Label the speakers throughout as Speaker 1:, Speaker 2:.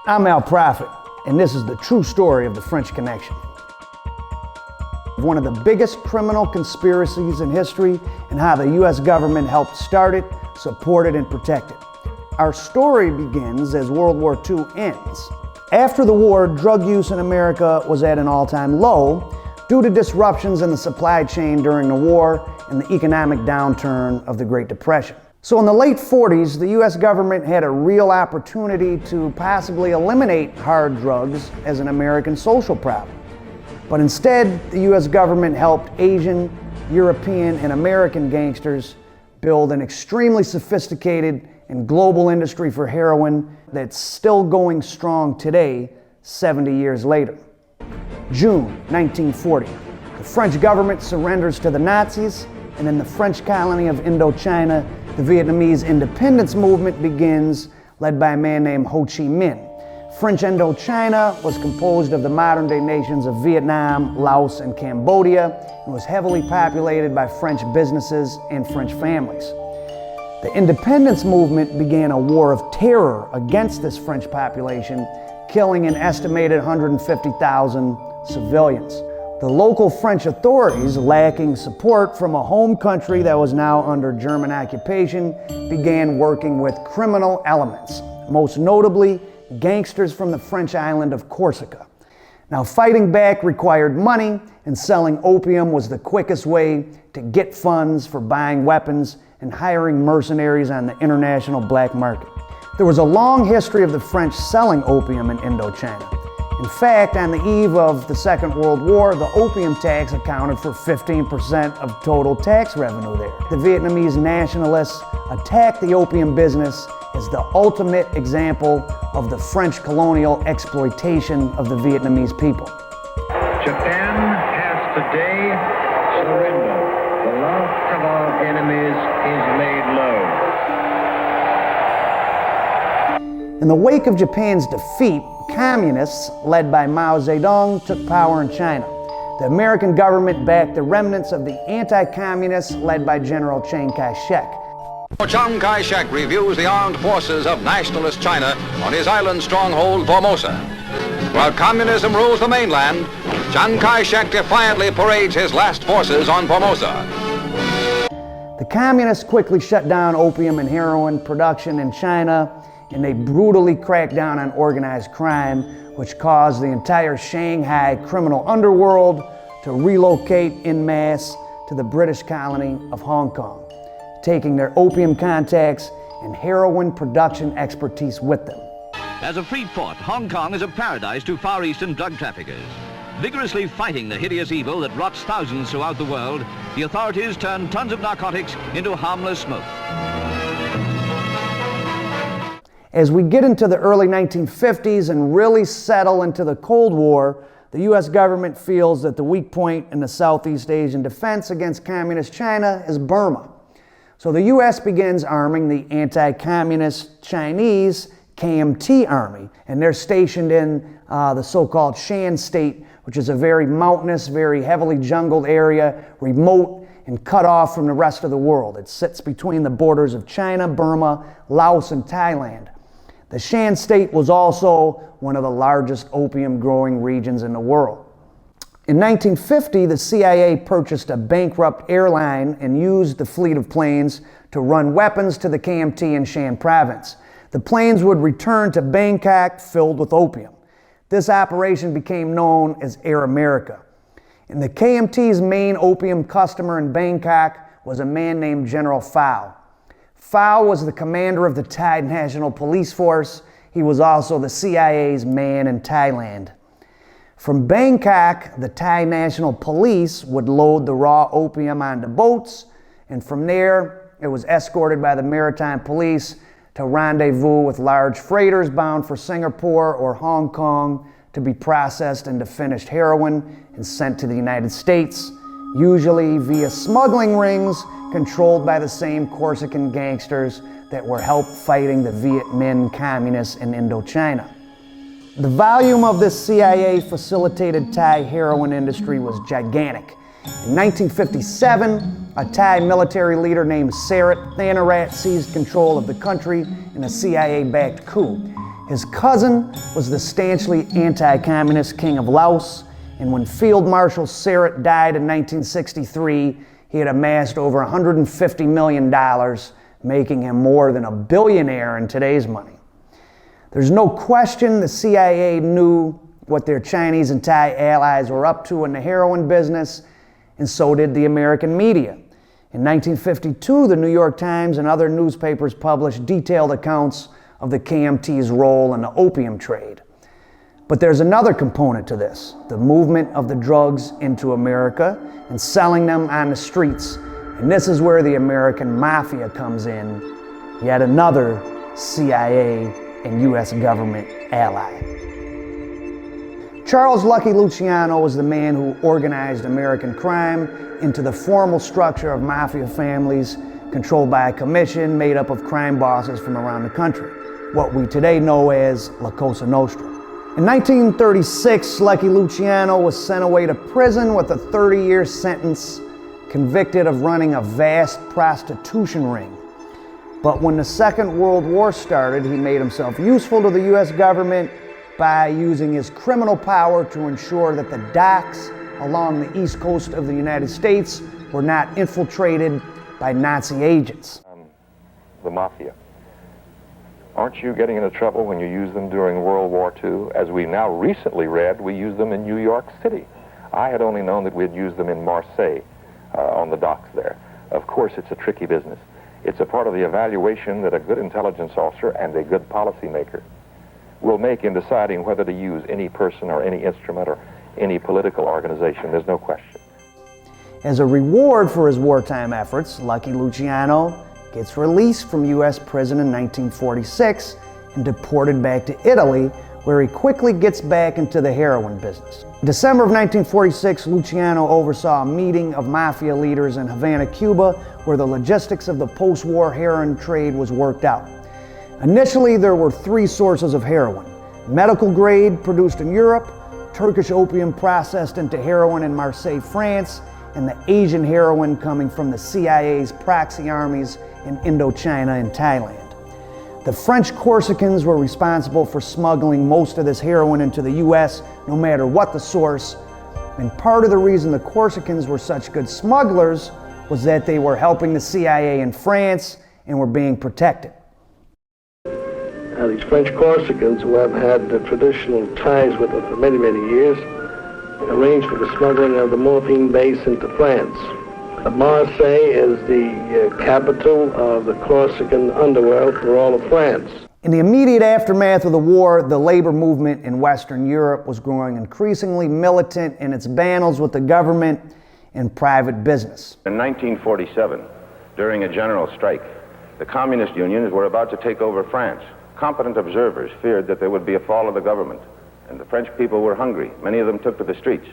Speaker 1: I'm Al Prophet, and this is the true story of the French Connection. One of the biggest criminal conspiracies in history, and how the U.S. government helped start it, support it, and protect it. Our story begins as World War II ends. After the war, drug use in America was at an all-time low due to disruptions in the supply chain during the war and the economic downturn of the Great Depression. So in the late 40s, the U.S. government had a real opportunity to possibly eliminate hard drugs as an American social problem. But instead, the U.S. government helped Asian, European, and American gangsters build an extremely sophisticated and global industry for heroin that's still going strong today, 70 years later. June 1940, the French government surrenders to the Nazis, and in the French colony of Indochina, the Vietnamese independence movement begins, led by a man named Ho Chi Minh. French Indochina was composed of the modern-day nations of Vietnam, Laos, and Cambodia, and was heavily populated by French businesses and French families. The independence movement began a war of terror against this French population, killing an estimated 150,000 civilians. The local French authorities, lacking support from a home country that was now under German occupation, began working with criminal elements, most notably gangsters from the French island of Corsica. Now, fighting back required money, and selling opium was the quickest way to get funds for buying weapons and hiring mercenaries on the international black market. There was a long history of the French selling opium in Indochina. In fact, on the eve of the Second World War, the opium tax accounted for 15% of total tax revenue there. The Vietnamese nationalists attacked the opium business as the ultimate example of the French colonial exploitation of the Vietnamese people.
Speaker 2: Japan has today surrendered. The last of our enemies is laid low.
Speaker 1: In the wake of Japan's defeat, communists, led by Mao Zedong, took power in China. The American government backed the remnants of the anti-communists led by General Chiang Kai-shek.
Speaker 3: Chiang Kai-shek reviews the armed forces of nationalist China on his island stronghold Formosa. While communism rules the mainland, Chiang Kai-shek defiantly parades his last forces on Formosa.
Speaker 1: The communists quickly shut down opium and heroin production in China, and they brutally cracked down on organized crime, which caused the entire Shanghai criminal underworld to relocate en masse to the British colony of Hong Kong, taking their opium contacts and heroin production expertise with them.
Speaker 4: As a free port, Hong Kong is a paradise to Far Eastern drug traffickers. Vigorously fighting the hideous evil that rots thousands throughout the world, the authorities turn tons of narcotics into harmless smoke.
Speaker 1: As we get into the early 1950s and really settle into the Cold War, the U.S. government feels that the weak point in the Southeast Asian defense against communist China is Burma. So the U.S. begins arming the anti-communist Chinese KMT army, and they're stationed in the so-called Shan State, which is a very mountainous, very heavily jungled area, remote and cut off from the rest of the world. It sits between the borders of China, Burma, Laos, and Thailand. The Shan State was also one of the largest opium growing regions in the world. In 1950, the CIA purchased a bankrupt airline and used the fleet of planes to run weapons to the KMT in Shan province. The planes would return to Bangkok filled with opium. This operation became known as Air America. And the KMT's main opium customer in Bangkok was a man named General Phao. Phao was the commander of the Thai National Police Force. He was also the CIA's man in Thailand. From Bangkok, the Thai National Police would load the raw opium onto boats, and from there, it was escorted by the Maritime Police to rendezvous with large freighters bound for Singapore or Hong Kong to be processed into finished heroin and sent to the United States, usually via smuggling rings controlled by the same Corsican gangsters that were help fighting the Viet Minh communists in Indochina. The volume of this CIA-facilitated Thai heroin industry was gigantic. In 1957, a Thai military leader named Sarit Thanarat seized control of the country in a CIA-backed coup. His cousin was the stanchly anti-communist King of Laos, and when Field Marshal Sarett died in 1963, he had amassed over $150 million, making him more than a billionaire in today's money. There's no question the CIA knew what their Chinese and Thai allies were up to in the heroin business, and so did the American media. In 1952, the New York Times and other newspapers published detailed accounts of the KMT's role in the opium trade. But there's another component to this, the movement of the drugs into America and selling them on the streets. And this is where the American Mafia comes in, yet another CIA and U.S. government ally. Charles Lucky Luciano was the man who organized American crime into the formal structure of mafia families controlled by a commission made up of crime bosses from around the country, what we today know as La Cosa Nostra. In 1936, Lucky Luciano was sent away to prison with a 30-year sentence, convicted of running a vast prostitution ring. But when the Second World War started, he made himself useful to the U.S. government by using his criminal power to ensure that the docks along the east coast of the United States were not infiltrated by Nazi agents.
Speaker 5: The Mafia. Aren't you getting into trouble when you use them during World War II? As we now recently read, we use them in New York City. I had only known that we'd used them in Marseille, on the docks there. Of course, it's a tricky business. It's a part of the evaluation that a good intelligence officer and a good policymaker will make in deciding whether to use any person or any instrument or any political organization. There's no question.
Speaker 1: As a reward for his wartime efforts, Lucky Luciano gets released from U.S. prison in 1946 and deported back to Italy, where he quickly gets back into the heroin business. December of 1946, Luciano oversaw a meeting of mafia leaders in Havana, Cuba, where the logistics of the post-war heroin trade was worked out. Initially, there were three sources of heroin: medical grade produced in Europe, Turkish opium processed into heroin in Marseille, France, and the Asian heroin coming from the CIA's proxy armies in Indochina and Thailand. The French Corsicans were responsible for smuggling most of this heroin into the U.S., no matter what the source. And part of the reason the Corsicans were such good smugglers was that they were helping the CIA in France and were being protected.
Speaker 6: These French Corsicans, who have had traditional ties with them for many, many years, arranged for the smuggling of the morphine base into France. Marseille is the capital of the Corsican underworld for all of France.
Speaker 1: In the immediate aftermath of the war, the labor movement in Western Europe was growing increasingly militant in its battles with the government and private business.
Speaker 7: In 1947, during a general strike, the communist unions were about to take over France. Competent observers feared that there would be a fall of the government, and the French people were hungry. Many of them took to the streets.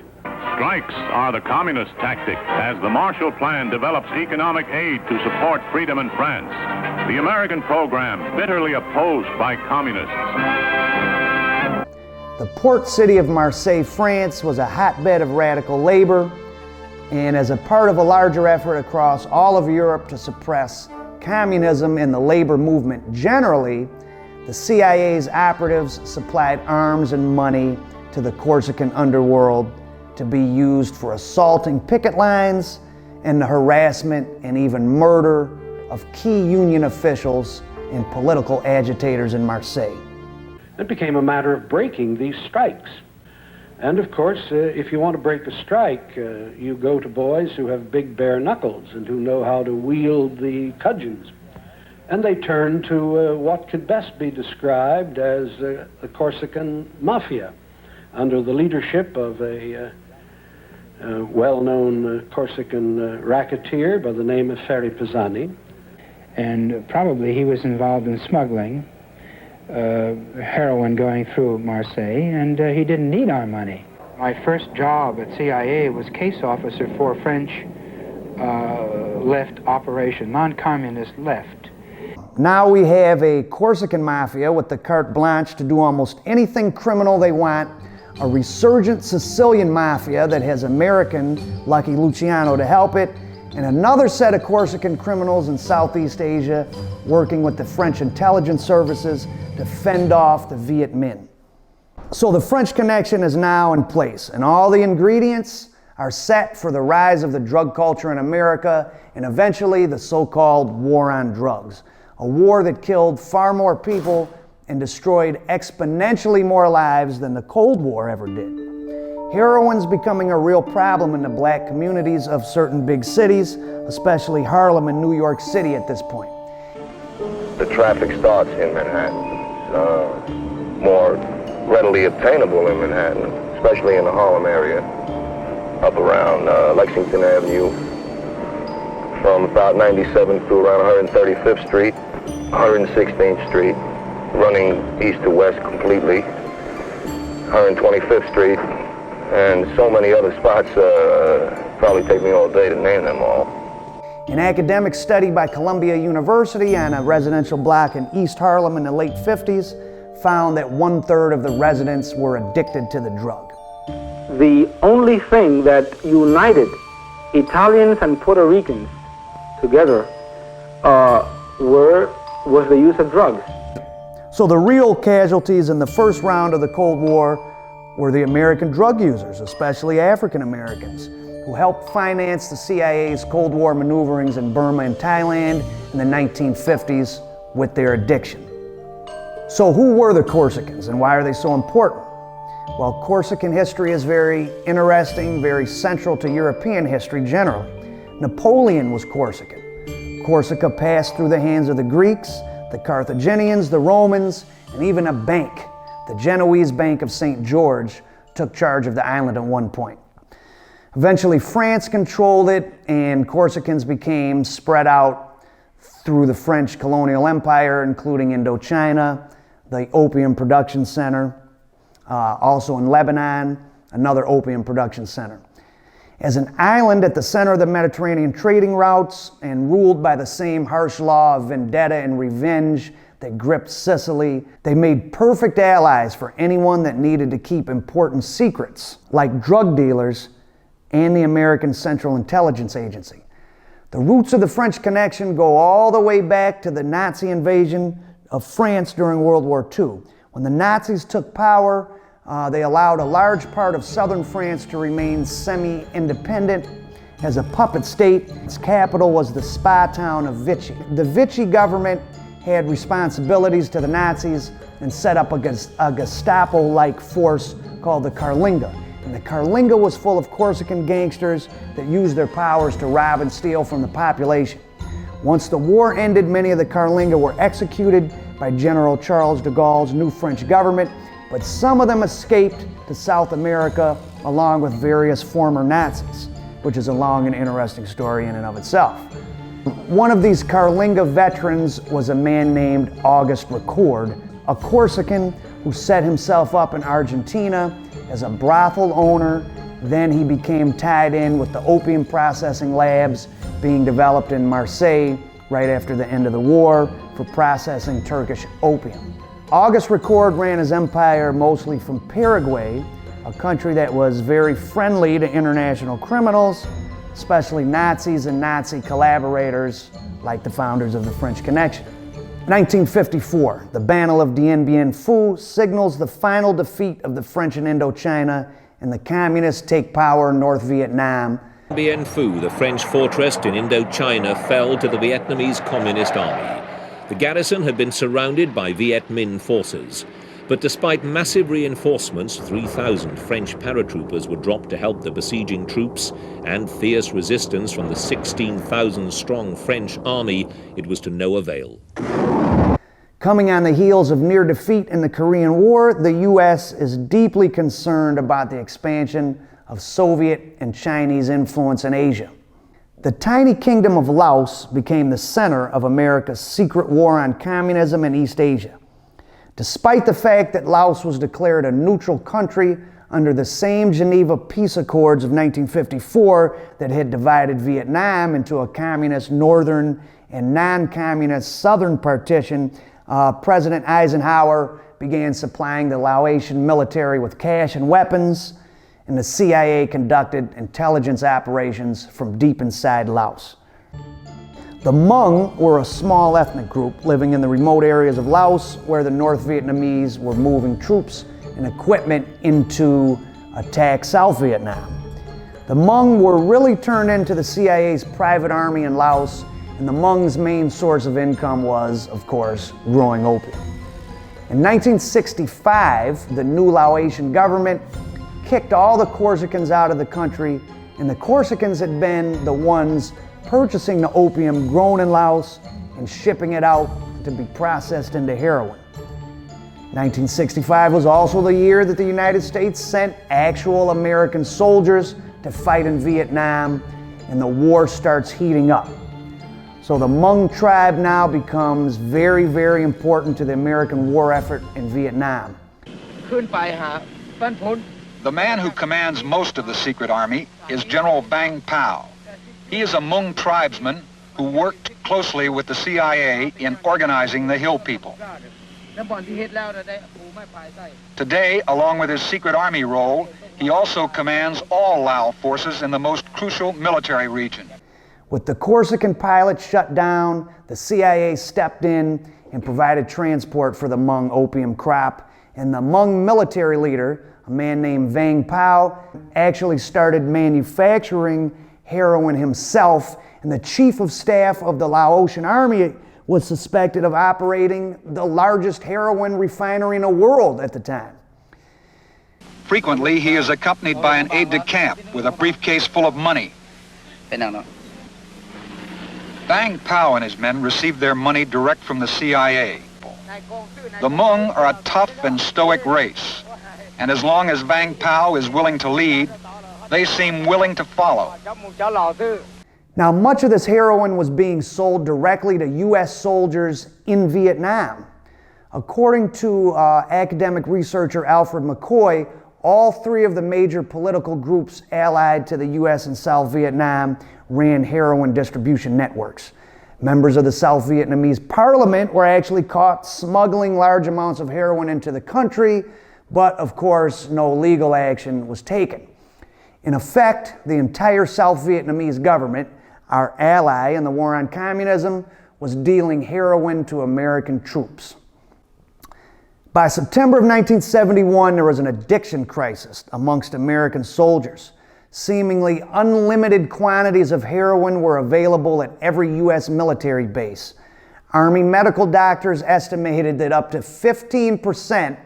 Speaker 8: Strikes are the communist tactic as the Marshall Plan develops economic aid to support freedom in France. The American program bitterly opposed by communists.
Speaker 1: The port city of Marseille, France, was a hotbed of radical labor, and as a part of a larger effort across all of Europe to suppress communism and the labor movement generally, the CIA's operatives supplied arms and money to the Corsican underworld to be used for assaulting picket lines and the harassment and even murder of key union officials and political agitators in Marseille.
Speaker 9: It became a matter of breaking these strikes. And of course, if you want to break a strike, you go to boys who have big bare knuckles and who know how to wield the cudgels. And they turn to what could best be described as the Corsican Mafia, under the leadership of a well-known Corsican racketeer by the name of Ferry Pisani.
Speaker 10: And probably he was involved in smuggling heroin going through Marseille, and he didn't need our money. My first job at CIA was case officer for French left operation, non-communist left.
Speaker 1: Now we have a Corsican Mafia with the carte blanche to do almost anything criminal they want, a resurgent Sicilian Mafia that has American Lucky Luciano to help it, and another set of Corsican criminals in Southeast Asia working with the French intelligence services to fend off the Viet Minh. So the French Connection is now in place, and all the ingredients are set for the rise of the drug culture in America and eventually the so-called war on drugs, a war that killed far more people and destroyed exponentially more lives than the Cold War ever did. Heroin's becoming a real problem in the black communities of certain big cities, especially Harlem and New York City at this point.
Speaker 11: The traffic starts in Manhattan. More readily obtainable in Manhattan, especially in the Harlem area, up around Lexington Avenue, from about 97th to around 135th Street, 116th Street, running east to west completely, 125th Street, and so many other spots. Probably take me all day to name them all.
Speaker 1: An academic study by Columbia University on a residential block in East Harlem in the late 50s found that 1/3 of the residents were addicted to the drug.
Speaker 12: The only thing that united Italians and Puerto Ricans together was the use of drugs.
Speaker 1: So the real casualties in the first round of the Cold War were the American drug users, especially African Americans, who helped finance the CIA's Cold War maneuverings in Burma and Thailand in the 1950s with their addiction. So who were the Corsicans and why are they so important? Well, Corsican history is very interesting, very central to European history generally. Napoleon was Corsican. Corsica passed through the hands of the Greeks, the Carthaginians, the Romans, and even a bank, the Genoese Bank of St. George, took charge of the island at one point. Eventually, France controlled it, and Corsicans became spread out through the French colonial empire, including Indochina, the opium production center, also in Lebanon, another opium production center. As an island at the center of the Mediterranean trading routes and ruled by the same harsh law of vendetta and revenge that gripped Sicily, they made perfect allies for anyone that needed to keep important secrets, like drug dealers and the American Central Intelligence Agency. The roots of the French Connection go all the way back to the Nazi invasion of France during World War II. When the Nazis took power, they allowed a large part of southern France to remain semi-independent as a puppet state. Its capital was the spa town of Vichy. The Vichy government had responsibilities to the Nazis and set up a Gestapo-like force called the Carlinga. And the Carlinga was full of Corsican gangsters that used their powers to rob and steal from the population. Once the war ended, many of the Carlinga were executed by General Charles de Gaulle's new French government, but some of them escaped to South America along with various former Nazis, which is a long and interesting story in and of itself. One of these Carlinga veterans was a man named Auguste Record, a Corsican who set himself up in Argentina as a brothel owner. Then he became tied in with the opium processing labs being developed in Marseille right after the end of the war for processing Turkish opium. Auguste Record ran his empire mostly from Paraguay, a country that was very friendly to international criminals, especially Nazis and Nazi collaborators like the founders of the French Connection. 1954, the Battle of Dien Bien Phu signals the final defeat of the French in Indochina, and the communists take power in North Vietnam.
Speaker 13: Bien Phu, the French fortress in Indochina, fell to the Vietnamese Communist Army. The garrison had been surrounded by Viet Minh forces, but despite massive reinforcements, 3,000 French paratroopers were dropped to help the besieging troops, and fierce resistance from the 16,000-strong French army, it was to no avail.
Speaker 1: Coming on the heels of near defeat in the Korean War, the U.S. is deeply concerned about the expansion of Soviet and Chinese influence in Asia. The tiny kingdom of Laos became the center of America's secret war on communism in East Asia. Despite the fact that Laos was declared a neutral country under the same Geneva Peace Accords of 1954 that had divided Vietnam into a communist northern and non-communist southern partition, President Eisenhower began supplying the Laotian military with cash and weapons, and the CIA conducted intelligence operations from deep inside Laos. The Hmong were a small ethnic group living in the remote areas of Laos where the North Vietnamese were moving troops and equipment into attack South Vietnam. The Hmong were really turned into the CIA's private army in Laos, and the Hmong's main source of income was, of course, growing opium. In 1965, the new Laotian government kicked all the Corsicans out of the country, and the Corsicans had been the ones purchasing the opium grown in Laos and shipping it out to be processed into heroin. 1965 was also the year that the United States sent actual American soldiers to fight in Vietnam, and the war starts heating up. So the Hmong tribe now becomes very, very important to the American war effort in Vietnam.
Speaker 3: The man who commands most of the secret army is General Vang Pao. He is a Hmong tribesman who worked closely with the CIA in organizing the Hill people. Today, along with his secret army role, he also commands all Lao forces in the most crucial military region.
Speaker 1: With the Corsican pilots shut down, the CIA stepped in and provided transport for the Hmong opium crop, and the Hmong military leader, a man named Vang Pao, actually started manufacturing heroin himself, and the chief of staff of the Laotian army was suspected of operating the largest heroin refinery in the world at the time.
Speaker 3: Frequently, he is accompanied by an aide-de-camp with a briefcase full of money. Vang Pao and his men received their money direct from the CIA. The Hmong are a tough and stoic race, and as long as Vang Pao is willing to lead, they seem willing to follow.
Speaker 1: Now, much of this heroin was being sold directly to U.S. soldiers in Vietnam. According to academic researcher Alfred McCoy, all three of the major political groups allied to the U.S. and South Vietnam ran heroin distribution networks. Members of the South Vietnamese parliament were actually caught smuggling large amounts of heroin into the country, but of course, no legal action was taken. In effect, the entire South Vietnamese government, our ally in the war on communism, was dealing heroin to American troops. By September of 1971, there was an addiction crisis amongst American soldiers. Seemingly unlimited quantities of heroin were available at every U.S. military base. Army medical doctors estimated that up to 15%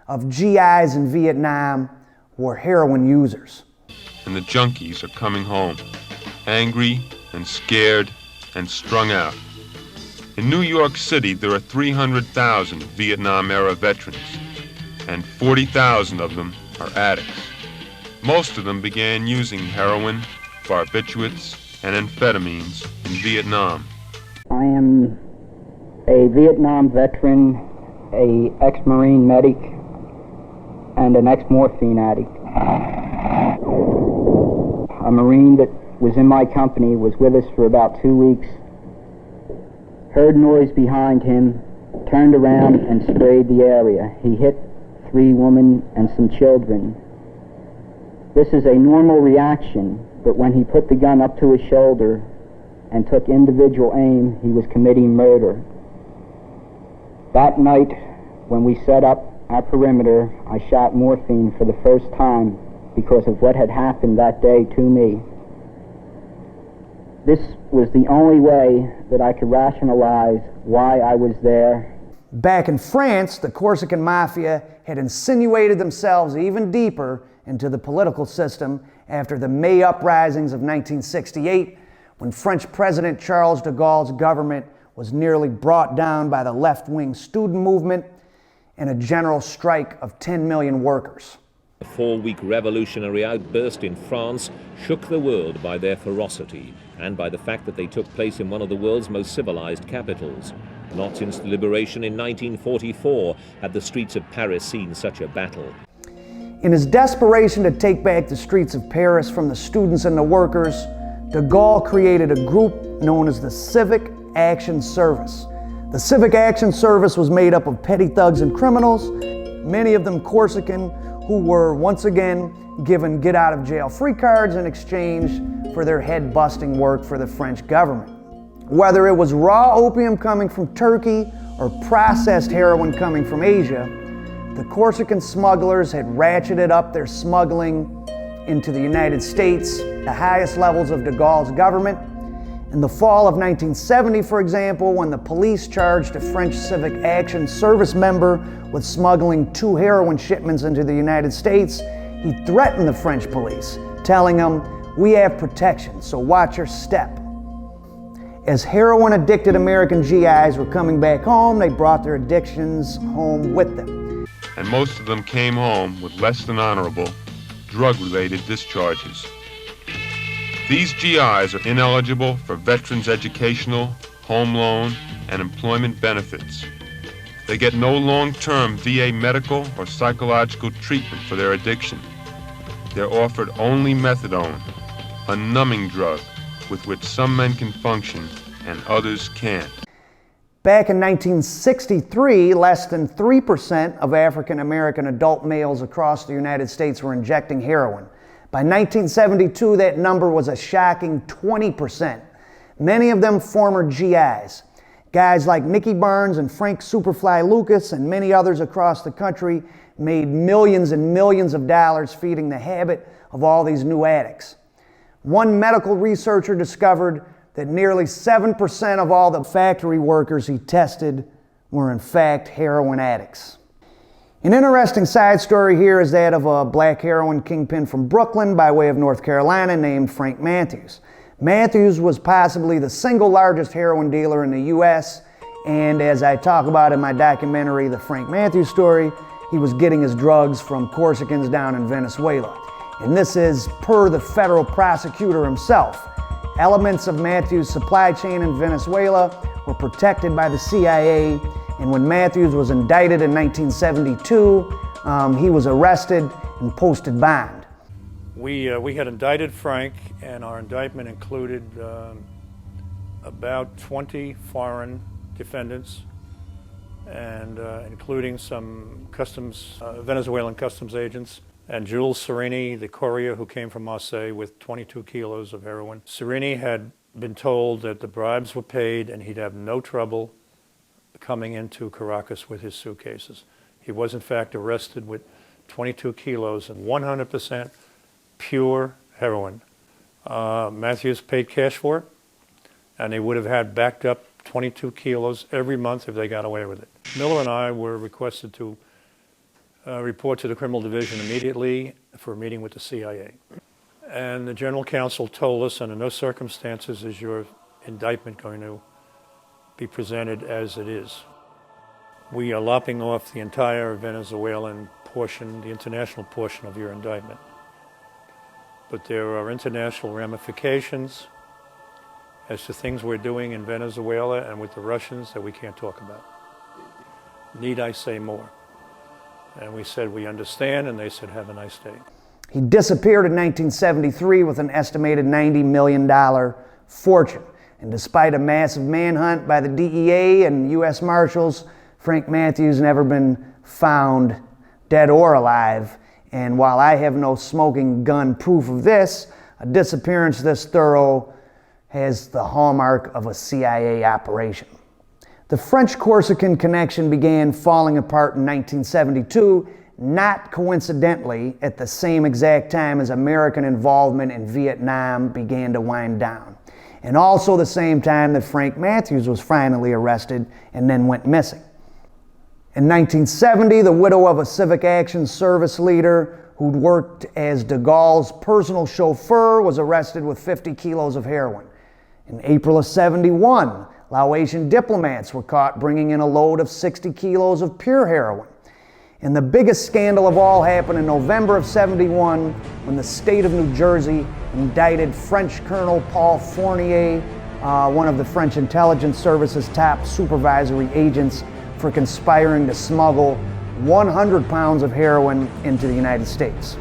Speaker 1: of GIs in Vietnam were heroin users.
Speaker 14: And the junkies are coming home, angry and scared and strung out. In New York City, there are 300,000 Vietnam-era veterans, and 40,000 of them are addicts. Most of them began using heroin, barbiturates, and amphetamines in Vietnam.
Speaker 15: I am a Vietnam veteran, a ex-Marine medic, and an ex-morphine addict. A Marine that was in my company was with us for about 2 weeks, heard noise behind him, turned around and sprayed the area. He hit 3 women and some children. This is a normal reaction, but when he put the gun up to his shoulder and took individual aim, he was committing murder. That night, when we set up our perimeter, I shot morphine for the first time because of what had happened that day to me. This was the only way that I could rationalize why I was there.
Speaker 1: Back in France, the Corsican Mafia had insinuated themselves even deeper into the political system after the May uprisings of 1968, when French President Charles de Gaulle's government was nearly brought down by the left-wing student movement and a general strike of 10 million workers.
Speaker 13: A 4-week revolutionary outburst in France shook the world by their ferocity and by the fact that they took place in one of the world's most civilized capitals. Not since the liberation in 1944 had the streets of Paris seen such a battle.
Speaker 1: In his desperation to take back the streets of Paris from the students and the workers, de Gaulle created a group known as the Civic Action Service. The Civic Action Service was made up of petty thugs and criminals, many of them Corsican, who were once again given get-out-of-jail-free cards in exchange for their head-busting work for the French government. Whether it was raw opium coming from Turkey or processed heroin coming from Asia, the Corsican smugglers had ratcheted up their smuggling into the United States, the highest levels of de Gaulle's government. In the fall of 1970, for example, when the police charged a French Civic Action Service member with smuggling 2 heroin shipments into the United States, he threatened the French police, telling them, "We have protection, so watch your step." As heroin-addicted American GIs were coming back home, they brought their addictions home with them.
Speaker 14: And most of them came home with less than honorable drug-related discharges. These GIs are ineligible for veterans' educational, home loan, and employment benefits. They get no long-term VA medical or psychological treatment for their addiction. They're offered only methadone, a numbing drug with which some men can function and others can't.
Speaker 1: Back in 1963, less than 3% of African American adult males across the United States were injecting heroin. By 1972, that number was a shocking 20%. Many of them former GIs. Guys like Nicky Barnes and Frank Superfly Lucas and many others across the country made millions and millions of dollars feeding the habit of all these new addicts. One medical researcher discovered that nearly 7% of all the factory workers he tested were in fact heroin addicts. An interesting side story here is that of a black heroin kingpin from Brooklyn by way of North Carolina named Frank Matthews. Matthews was possibly the single largest heroin dealer in the U.S., and as I talk about in my documentary, The Frank Matthews Story, he was getting his drugs from Corsicans down in Venezuela. And this is per the federal prosecutor himself. Elements of Matthews' supply chain in Venezuela were protected by the CIA, and when Matthews was indicted in 1972, he was arrested and posted bond.
Speaker 16: We had indicted Frank, and our indictment included about 20 foreign defendants, and including some Venezuelan customs agents, and Jules Serini, the courier who came from Marseille with 22 kilos of heroin. Serini had been told that the bribes were paid and he'd have no trouble coming into Caracas with his suitcases. He was in fact arrested with 22 kilos and 100% pure heroin. Matthews paid cash for it, and they would have had backed up 22 kilos every month if they got away with it. Miller and I were requested to report to the criminal division immediately for a meeting with the CIA. And the general counsel told us, under no circumstances is your indictment going to be presented as it is. We are lopping off the entire Venezuelan portion, the international portion of your indictment. But there are international ramifications as to things we're doing in Venezuela and with the Russians that we can't talk about. Need I say more? And we said, we understand, and they said, have a nice day.
Speaker 1: He disappeared in 1973 with an estimated $90 million fortune. And despite a massive manhunt by the DEA and U.S. Marshals, Frank Matthews never been found dead or alive. And while I have no smoking gun proof of this, a disappearance this thorough has the hallmark of a CIA operation. The French Corsican connection began falling apart in 1972, not coincidentally at the same exact time as American involvement in Vietnam began to wind down, and also the same time that Frank Matthews was finally arrested and then went missing. In 1970, the widow of a Civic Action Service leader who'd worked as de Gaulle's personal chauffeur was arrested with 50 kilos of heroin. In April of '71, Laotian diplomats were caught bringing in a load of 60 kilos of pure heroin. And the biggest scandal of all happened in November of '71 when the state of New Jersey indicted French Colonel Paul Fournier, one of the French intelligence service's top supervisory agents, for conspiring to smuggle 100 pounds of heroin into the United States.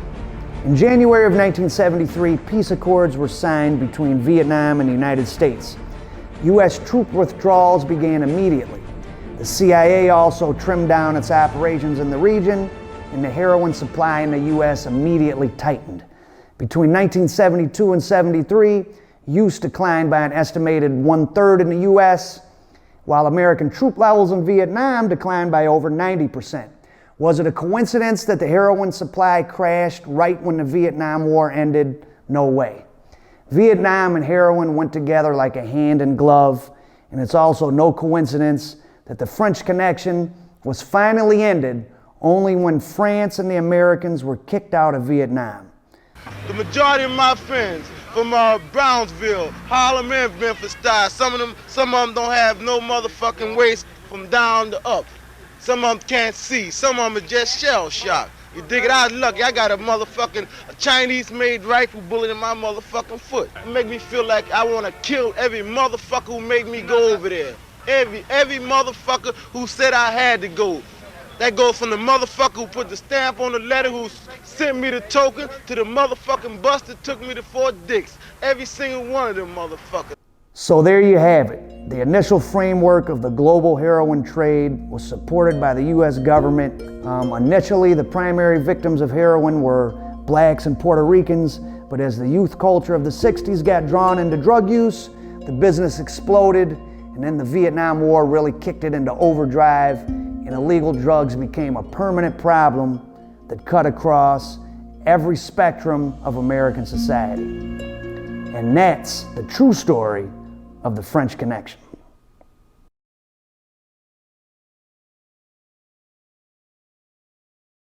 Speaker 1: In January of 1973, peace accords were signed between Vietnam and the United States. U.S. troop withdrawals began immediately. The CIA also trimmed down its operations in the region, and the heroin supply in the U.S. immediately tightened. Between 1972 and 73, use declined by an estimated 1/3 in the U.S., while American troop levels in Vietnam declined by over 90%. Was it a coincidence that the heroin supply crashed right when the Vietnam War ended? No way. Vietnam and heroin went together like a hand and glove, and it's also no coincidence that the French Connection was finally ended only when France and the Americans were kicked out of Vietnam.
Speaker 17: The majority of my friends from Brownsville, Harlem, and Memphis style. Some of them don't have no motherfucking waist from down to up. Some of them can't see. Some of them are just shell shocked. You dig it? I was lucky. I got a Chinese-made rifle bullet in my motherfucking foot. It make me feel like I want to kill every motherfucker who made me go over there. Every motherfucker who said I had to go. That goes from the motherfucker who put the stamp on the letter, who sent me the token, to the motherfucking bus that took me to Fort Dix. Every single one of them motherfuckers.
Speaker 1: So there you have it. The initial framework of the global heroin trade was supported by the U.S. government. Initially, the primary victims of heroin were blacks and Puerto Ricans, but as the youth culture of the 60s got drawn into drug use, the business exploded, and then the Vietnam War really kicked it into overdrive, and illegal drugs became a permanent problem that cut across every spectrum of American society. And that's the true story of the French Connection.